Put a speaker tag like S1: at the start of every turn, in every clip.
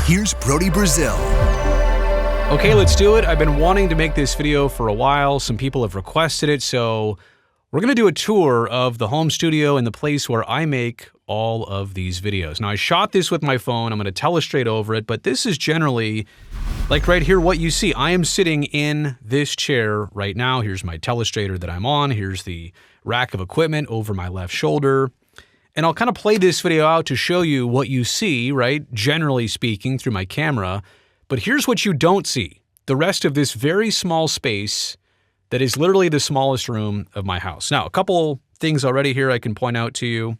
S1: here's Brody Brazil.
S2: Okay, let's do it. I've been wanting to make this video for a while. Some people have requested it, so we're going to do a tour of the home studio and the place where I make all of these videos. Now, I shot this with my phone. I'm going to telestrate over it, but this is generally, like right here, what you see. I am sitting in this chair right now. Here's my telestrator that I'm on. Here's the rack of equipment over my left shoulder. And I'll kind of play this video out to show you what you see, right? Generally speaking, through my camera. But here's what you don't see. The rest of this very small space that is literally the smallest room of my house. Now, a couple things already here I can point out to you.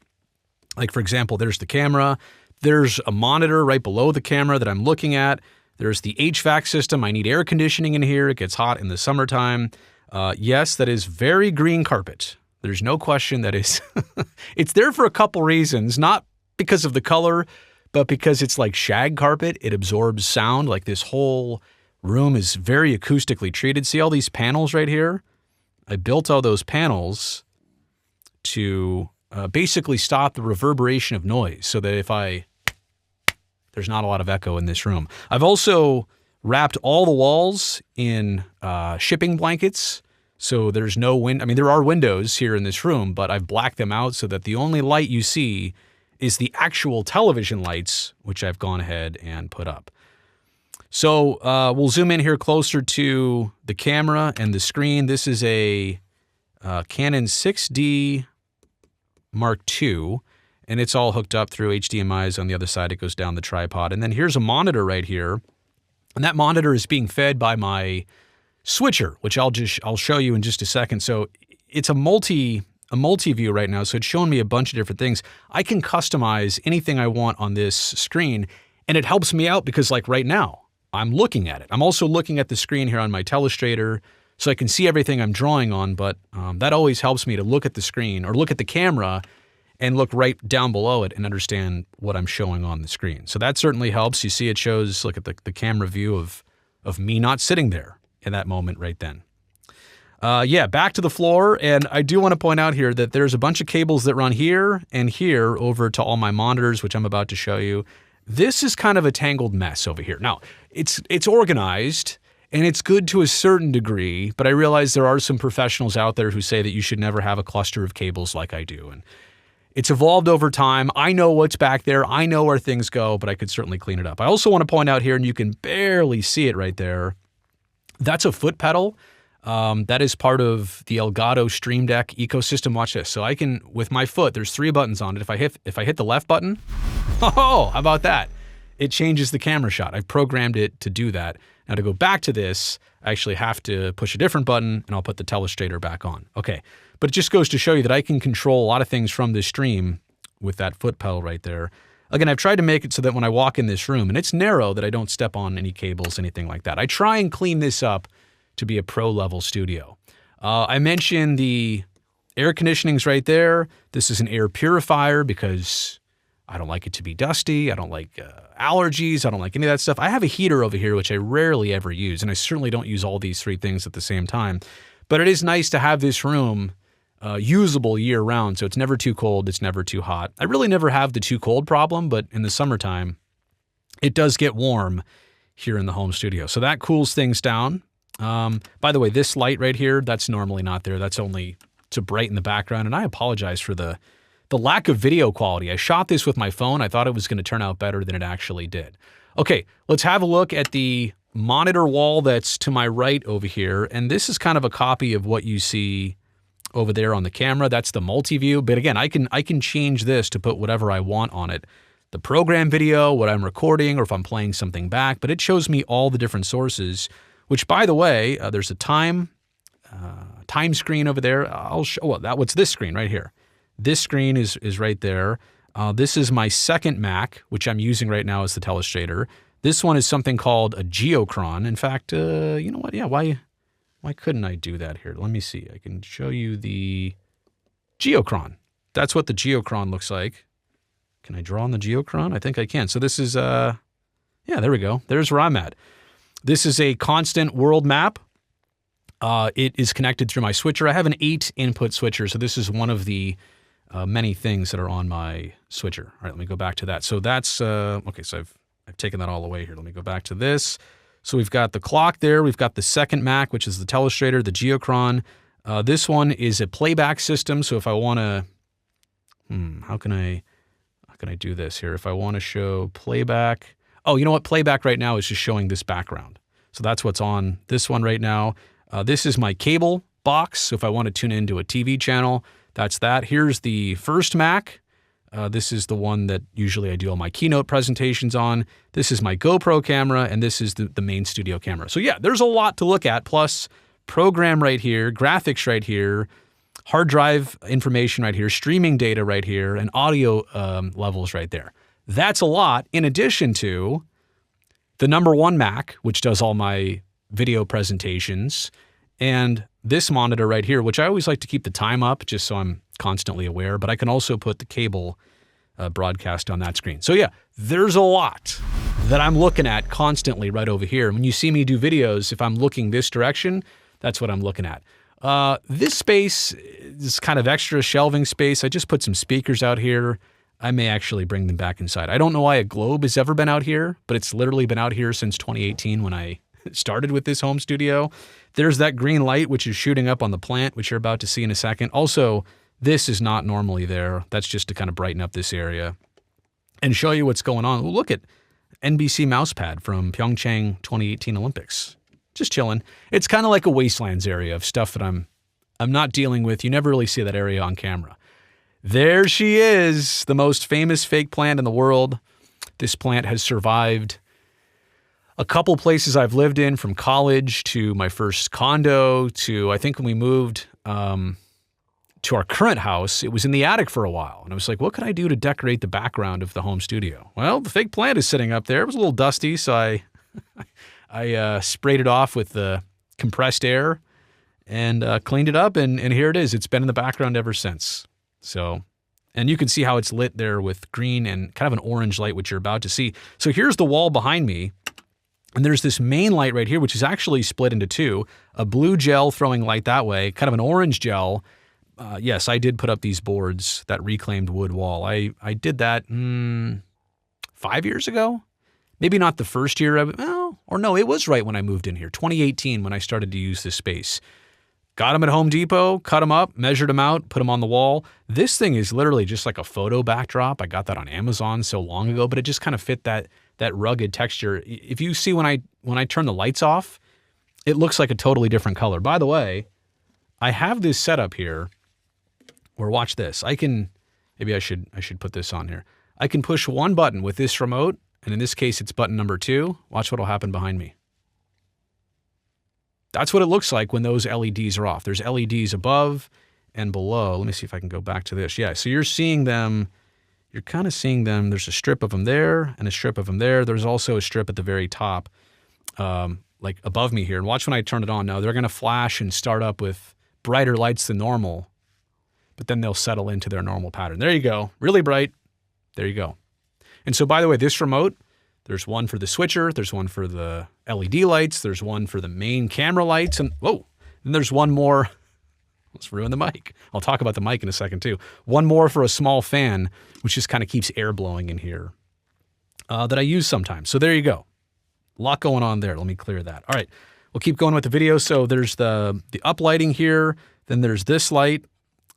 S2: Like, for example, there's the camera. There's a monitor right below the camera that I'm looking at. There's the HVAC system. I need air conditioning in here. It gets hot in the summertime. Yes, that is very green carpet. There's no question that is. It's there for a couple reasons, not because of the color, but because it's like shag carpet. It absorbs sound. Like, this whole room is very acoustically treated. See all these panels right here? I built all those panels to basically stop the reverberation of noise so that there's not a lot of echo in this room. I've also wrapped all the walls in shipping blankets. So there's no wind. I mean, there are windows here in this room, but I've blacked them out so that the only light you see is the actual television lights, which I've gone ahead and put up. So we'll zoom in here closer to the camera and the screen. This is a Canon 6D Mark II, and it's all hooked up through HDMIs on the other side. It goes down the tripod. And then here's a monitor right here, and that monitor is being fed by my switcher, which I'll show you in just a second. So it's a multi-view right now, so it's showing me a bunch of different things. I can customize anything I want on this screen, and it helps me out because, like, right now, I'm looking at it. I'm also looking at the screen here on my telestrator, so I can see everything I'm drawing on, but that always helps me to look at the screen or look at the camera and look right down below it and understand what I'm showing on the screen. So that certainly helps. You see it shows, look at the camera view of me not sitting there in that moment right then. Yeah, back to the floor, and I do want to point out here that there's a bunch of cables that run here and here over to all my monitors, which I'm about to show you. This is kind of a tangled mess over here. Now, it's organized, and it's good to a certain degree, but I realize there are some professionals out there who say that you should never have a cluster of cables like I do, and it's evolved over time. I know what's back there. I know where things go, but I could certainly clean it up. I also want to point out here, and you can barely see it right there, that's a foot pedal. That is part of the Elgato Stream Deck ecosystem. Watch this. So I can, with my foot, there's 3 buttons on it. If I hit the left button, oh, how about that? It changes the camera shot. I've programmed it to do that. Now to go back to this, I actually have to push a different button, and I'll put the telestrator back on. Okay, but it just goes to show you that I can control a lot of things from this stream with that foot pedal right there. Again, I've tried to make it so that when I walk in this room, and it's narrow, that I don't step on any cables, anything like that. I try and clean this up to be a pro-level studio. I mentioned the air conditioning's right there. This is an air purifier because I don't like it to be dusty. I don't like allergies. I don't like any of that stuff. I have a heater over here, which I rarely ever use, and I certainly don't use all these 3 things at the same time. But it is nice to have this room usable year-round, so it's never too cold, it's never too hot. I really never have the too cold problem, but in the summertime, it does get warm here in the home studio. So that cools things down. By the way, this light right here, that's normally not there. That's only to brighten the background, and I apologize for the lack of video quality. I shot this with my phone. I thought it was going to turn out better than it actually did. Okay, let's have a look at the monitor wall that's to my right over here, and this is kind of a copy of what you see over there on the camera. That's the multi-view, but again, I can change this to put whatever I want on it. The program video, what I'm recording, or if I'm playing something back, but it shows me all the different sources, which, by the way, there's a time screen over there. I'll show, what's this screen right here? This screen is right there. This is my second Mac, which I'm using right now as the telestrator. This one is something called a Geochron. In fact, you know what? Yeah, why couldn't I do that here? Let me see. I can show you the Geochron. That's what the Geochron looks like. Can I draw on the Geochron? I think I can. So this is, yeah, there we go. There's where I'm at. This is a constant world map. It is connected through my switcher. I have an 8-input switcher, so this is one of the many things that are on my switcher. All right, let me go back to that. So that's, okay, so I've taken that all away here. Let me go back to this. So we've got the clock there. We've got the second Mac, which is the Telestrator, the Geochron. This one is a playback system. So if I want to, how can I do this here? If I want to show playback, oh, you know what? Playback right now is just showing this background. So that's what's on this one right now. This is my cable box. So if I want to tune into a TV channel, that's that. Here's the first Mac. This is the one that usually I do all my keynote presentations on. This is my GoPro camera, and this is the main studio camera. So yeah, there's a lot to look at, plus program right here, graphics right here, hard drive information right here, streaming data right here, and audio levels right there. That's a lot, in addition to the #1 Mac, which does all my video presentations, and this monitor right here, which I always like to keep the time up just so I'm constantly aware, but I can also put the cable broadcast on that screen. So yeah, there's a lot that I'm looking at constantly right over here. When you see me do videos, if I'm looking this direction, that's what I'm looking at. This space is kind of extra shelving space. I just put some speakers out here. I may actually bring them back inside. I don't know why a globe has ever been out here, but it's literally been out here since 2018 when I started with this home studio. There's that green light, which is shooting up on the plant, which you're about to see in a second. Also, this is not normally there. That's just to kind of brighten up this area and show you what's going on. Look at NBC mousepad from Pyeongchang 2018 Olympics. Just chilling. It's kind of like a wastelands area of stuff that I'm not dealing with. You never really see that area on camera. There she is, the most famous fake plant in the world. This plant has survived a couple places I've lived in, from college to my first condo to, I think when we moved to our current house, it was in the attic for a while. And I was like, what could I do to decorate the background of the home studio? Well, the fake plant is sitting up there. It was a little dusty, so I sprayed it off with the compressed air and cleaned it up, and here it is. It's been in the background ever since. So, and you can see how it's lit there with green and kind of an orange light, which you're about to see. So here's the wall behind me, and there's this main light right here, which is actually split into two, a blue gel throwing light that way, kind of an orange gel. Yes, I did put up these boards, that reclaimed wood wall. I did that 5 years ago. Maybe not the first year, or no, it was right when I moved in here, 2018, when I started to use this space. Got them at Home Depot, cut them up, measured them out, put them on the wall. This thing is literally just like a photo backdrop. I got that on Amazon so long ago, but it just kind of fit that rugged texture. If you see when I turn the lights off, it looks like a totally different color. By the way, I have this setup here where, watch this. Maybe I should put this on here. I can push one button with this remote, and in this case, it's button number 2. Watch what'll happen behind me. That's what it looks like when those LEDs are off. There's LEDs above and below. Let me see if I can go back to this. Yeah, so you're seeing them. You're kind of seeing them. There's a strip of them there and a strip of them there. There's also a strip at the very top, like above me here. And watch when I turn it on now. They're going to flash and start up with brighter lights than normal, but then they'll settle into their normal pattern. There you go. Really bright. There you go. And so, by the way, this remote, there's one for the switcher, there's one for the LED lights, there's one for the main camera lights, and whoa, and there's one more. Let's ruin the mic. I'll talk about the mic in a second too. One more for a small fan, which just kind of keeps air blowing in here, that I use sometimes. So there you go. A lot going on there. Let me clear that. All right, we'll keep going with the video. So there's the uplighting here. Then there's this light,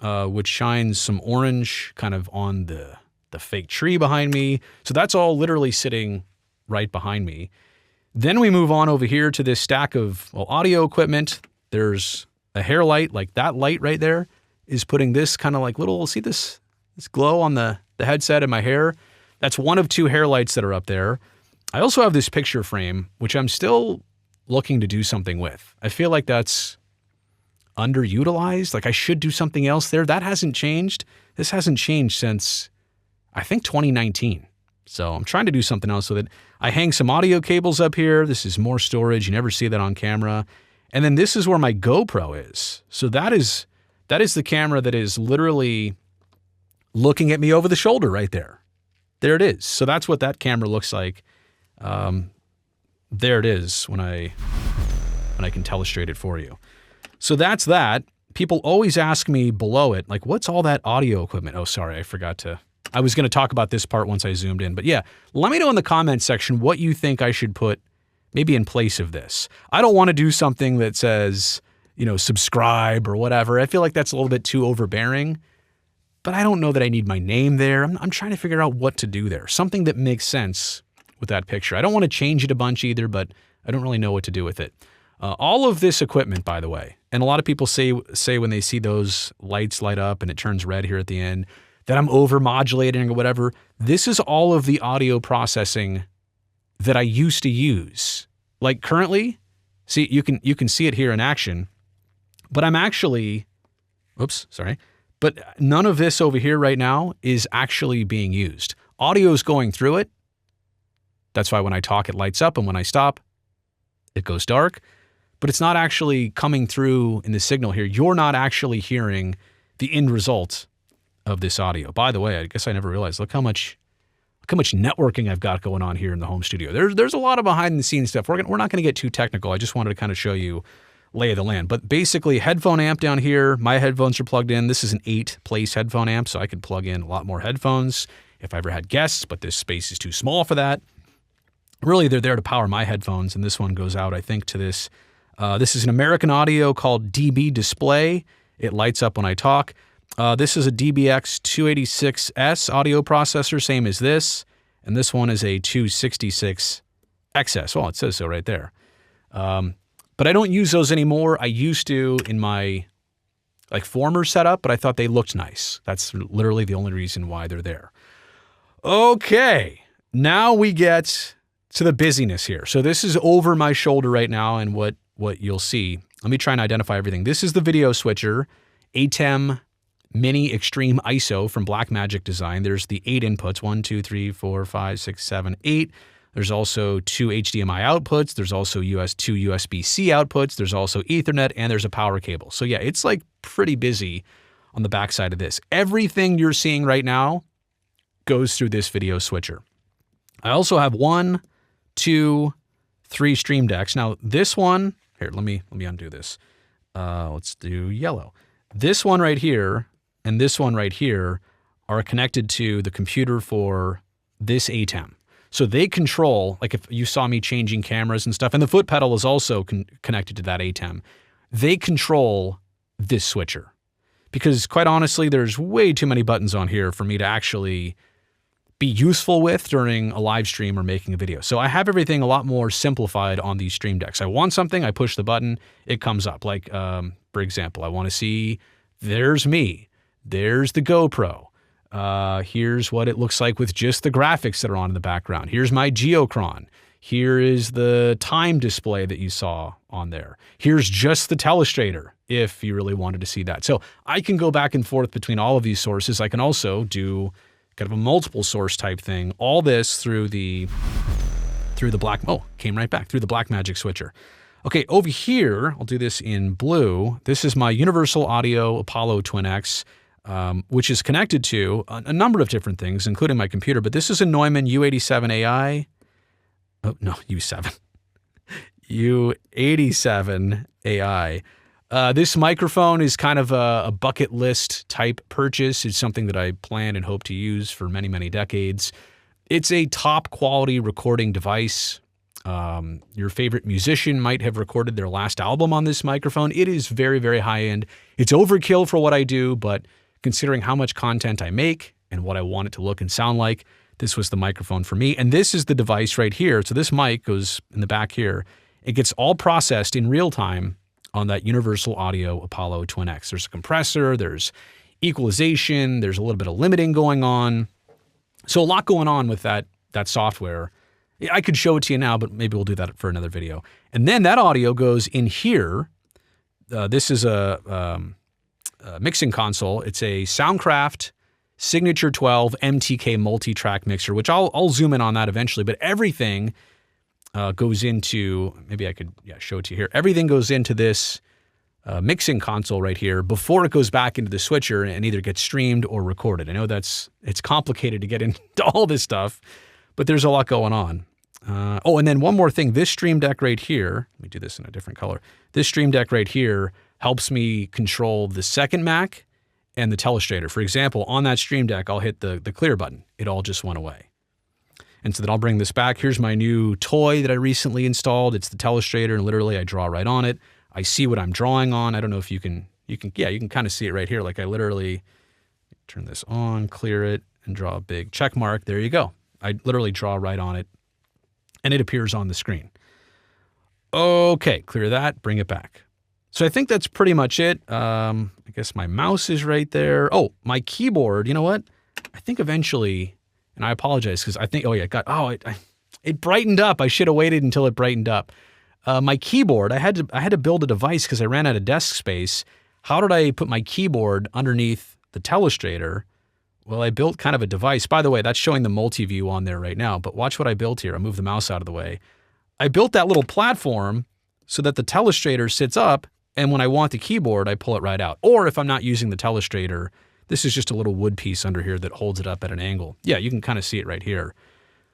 S2: which shines some orange kind of on the fake tree behind me. So that's all literally sitting right behind me. Then we move on over here to this stack of audio equipment. There's a hair light, like that light right there is putting this kind of like little, see this glow on the headset and my hair? That's one of 2 hair lights that are up there. I also have this picture frame, which I'm still looking to do something with. I feel like that's underutilized. Like I should do something else there. That hasn't changed. This hasn't changed since, I think, 2019. So I'm trying to do something else with it. I hang some audio cables up here. This is more storage. You never see that on camera. And then this is where my GoPro is. So that is the camera that is literally looking at me over the shoulder right there. There it is. So that's what that camera looks like. There it is when I can telestrate it for you. So that's that. People always ask me below it, like, what's all that audio equipment? Oh, sorry, I forgot to I was going to talk about this part once I zoomed in. But yeah, let me know in the comments section what you think I should put maybe in place of this. I don't want to do something that says, subscribe or whatever. I feel like that's a little bit too overbearing. But I don't know that I need my name there. I'm trying to figure out what to do there. Something that makes sense with that picture. I don't want to change it a bunch either, but I don't really know what to do with it. All of this equipment, by the way, and a lot of people say when they see those lights light up and it turns red here at the end, that I'm over-modulating or whatever. This is all of the audio processing that I used to use. Like currently, see, you can see it here in action, but I'm actually, but none of this over here right now is actually being used. Audio is going through it. That's why when I talk, it lights up, and when I stop, it goes dark. But it's not actually coming through in the signal here. You're not actually hearing the end result of this audio. By the way, I guess I never realized, look how much networking I've got going on here in the home studio. There's a lot of behind the scenes stuff. We're not going to get too technical. I just wanted to kind of show you lay of the land. But basically, headphone amp down here, my headphones are plugged in. This is an 8-place headphone amp, so I could plug in a lot more headphones if I ever had guests, but this space is too small for that. Really, they're there to power my headphones, and this one goes out, I think, to this. This is an American Audio called DB Display. It lights up when I talk. This is a DBX286S audio processor, same as this. And this one is a 266XS. Well, it says so right there. But I don't use those anymore. I used to in my former setup, but I thought they looked nice. That's literally the only reason why they're there. Okay, now we get to the busyness here. So this is over my shoulder right now, and what you'll see. Let me try and identify everything. This is the video switcher, ATEM Mini Extreme ISO from Blackmagic Design. There's the 8 inputs, 1, 2, 3, 4, 5, 6, 7, 8. There's also 2 HDMI outputs. There's also two USB-C outputs. There's also Ethernet, and there's a power cable. So yeah, it's pretty busy on the backside of this. Everything you're seeing right now goes through this video switcher. I also have 1, 2, 3 Stream Decks. Now this one, here, let me undo this. Let's do yellow. This one right here and this one right here are connected to the computer for this ATEM. So they control, if you saw me changing cameras and stuff, and the foot pedal is also connected to that ATEM, they control this switcher. Because quite honestly, there's way too many buttons on here for me to actually be useful with during a live stream or making a video. So I have everything a lot more simplified on these Stream Decks. I want something, I push the button, it comes up. For example, I want to see, there's me, there's the GoPro. Here's what it looks like with just the graphics that are on in the background. Here's my Geochron. Here is the time display that you saw on there. Here's just the Telestrator, if you really wanted to see that. So I can go back and forth between all of these sources. I can also do kind of a multiple source type thing. All this through the Blackmagic switcher. Okay, over here, I'll do this in blue. This is my Universal Audio Apollo Twin X, which is connected to a number of different things, including my computer. But this is a Neumann U87AI. Oh, no, U7. U87AI. This microphone is kind of a bucket list type purchase. It's something that I plan and hope to use for many, many decades. It's a top quality recording device. Your favorite musician might have recorded their last album on this microphone. It is very, very high end. It's overkill for what I do, but considering how much content I make and what I want it to look and sound like, this was the microphone for me. And this is the device right here. So this mic goes in the back here. It gets all processed in real time on that Universal Audio Apollo Twin X. There's a compressor, there's equalization, there's a little bit of limiting going on. So a lot going on with that software. I could show it to you now, but maybe we'll do that for another video. And then that audio goes in here. This is a mixing console. It's a Soundcraft Signature 12 MTK multi-track mixer, which I'll zoom in on that eventually, but everything goes into, maybe I could show it to you here. Everything goes into this mixing console right here before it goes back into the switcher and either gets streamed or recorded. I know it's complicated to get into all this stuff, but there's a lot going on. Oh, and then one more thing, this Stream Deck right here, let me do this in a different color. This Stream Deck right here helps me control the second Mac and the Telestrator. For example, on that Stream Deck, I'll hit the clear button. It all just went away. And so then I'll bring this back. Here's my new toy that I recently installed. It's the Telestrator, and literally I draw right on it. I see what I'm drawing on. I don't know if you can kind of see it right here. Like I literally turn this on, clear it, and draw a big check mark. There you go. I literally draw right on it, and it appears on the screen. Okay, clear that, bring it back. So I think that's pretty much it. I guess my mouse is right there. Oh, my keyboard, you know what? I think eventually, and I apologize because I think, it brightened up. I should have waited until it brightened up. My keyboard, I had to build a device because I ran out of desk space. How did I put my keyboard underneath the Telestrator? Well, I built kind of a device. By the way, that's showing the multi-view on there right now, but watch what I built here. I'll move the mouse out of the way. I built that little platform so that the Telestrator sits up, and when I want the keyboard, I pull it right out. Or if I'm not using the Telestrator, this is just a little wood piece under here that holds it up at an angle. Yeah, you can kind of see it right here.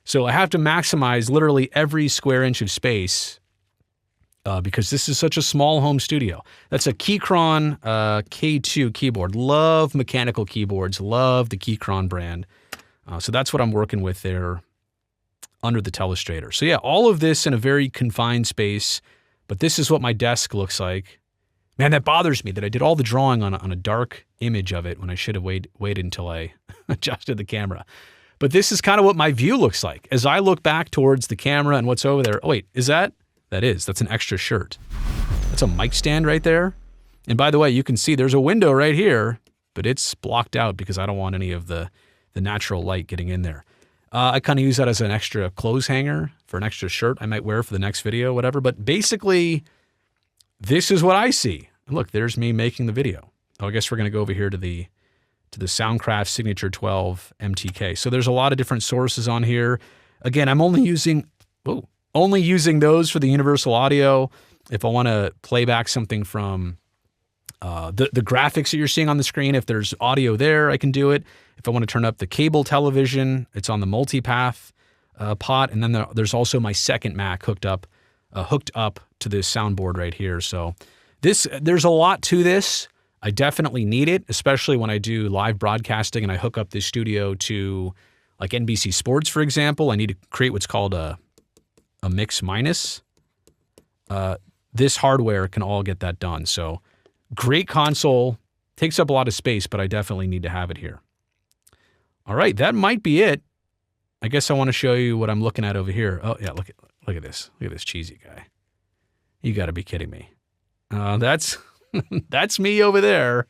S2: So I have to maximize literally every square inch of space because this is such a small home studio. That's a Keychron K2 keyboard. Love mechanical keyboards. Love the Keychron brand. So that's what I'm working with there under the Telestrator. So yeah, all of this in a very confined space, but this is what my desk looks like. Man, that bothers me that I did all the drawing on a dark image of it when I should have waited until I adjusted the camera. But this is kind of what my view looks like. As I look back towards the camera and what's over there. Oh, wait, that's an extra shirt. That's a mic stand right there. And by the way, you can see there's a window right here, but it's blocked out because I don't want any of the natural light getting in there. I kind of use that as an extra clothes hanger for an extra shirt I might wear for the next video, whatever. But basically, this is what I see. And look, there's me making the video. Oh, I guess we're going to go over here to the Soundcraft Signature 12 MTK. So there's a lot of different sources on here. Again, I'm only using those for the universal audio. If I want to play back something from the graphics that you're seeing on the screen, if there's audio there, I can do it. If I want to turn up the cable television, it's on the multipath pot. And then there's also my second Mac hooked up to this soundboard right here. So there's a lot to this. I definitely need it, especially when I do live broadcasting and I hook up this studio to like NBC Sports, for example. I need to create what's called a mix minus. This hardware can all get that done. So great console, takes up a lot of space, but I definitely need to have it here. All right, that might be it. I guess I want to show you what I'm looking at over here. Oh yeah, look at this. Look at this cheesy guy. You got to be kidding me. That's me over there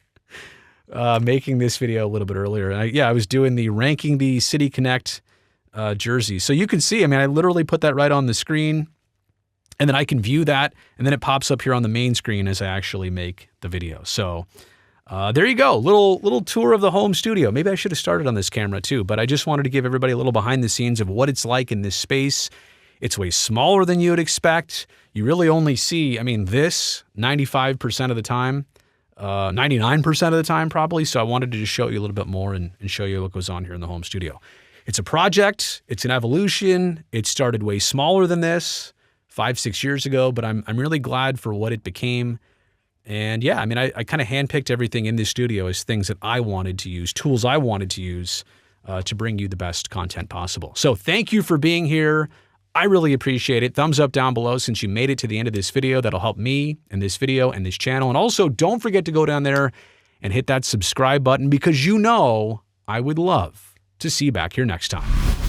S2: making this video a little bit earlier. And I was doing the ranking the City Connect jerseys. So you can see, I literally put that right on the screen, and then I can view that, and then it pops up here on the main screen as I actually make the video. So there you go, little tour of the home studio. Maybe I should have started on this camera too, but I just wanted to give everybody a little behind the scenes of what it's like in this space. It's way smaller than you would expect. You really only see, this 95% of the time, 99% of the time probably. So I wanted to just show you a little bit more and show you what goes on here in the home studio. It's a project. It's an evolution. It started way smaller than this 5-6 years ago, but I'm really glad for what it became. And yeah, I kind of handpicked everything in this studio as things that I wanted to use, tools I wanted to use to bring you the best content possible. So thank you for being here. I really appreciate it. Thumbs up down below since you made it to the end of this video. That'll help me in this video and this channel. And also don't forget to go down there and hit that subscribe button because I would love to see you back here next time.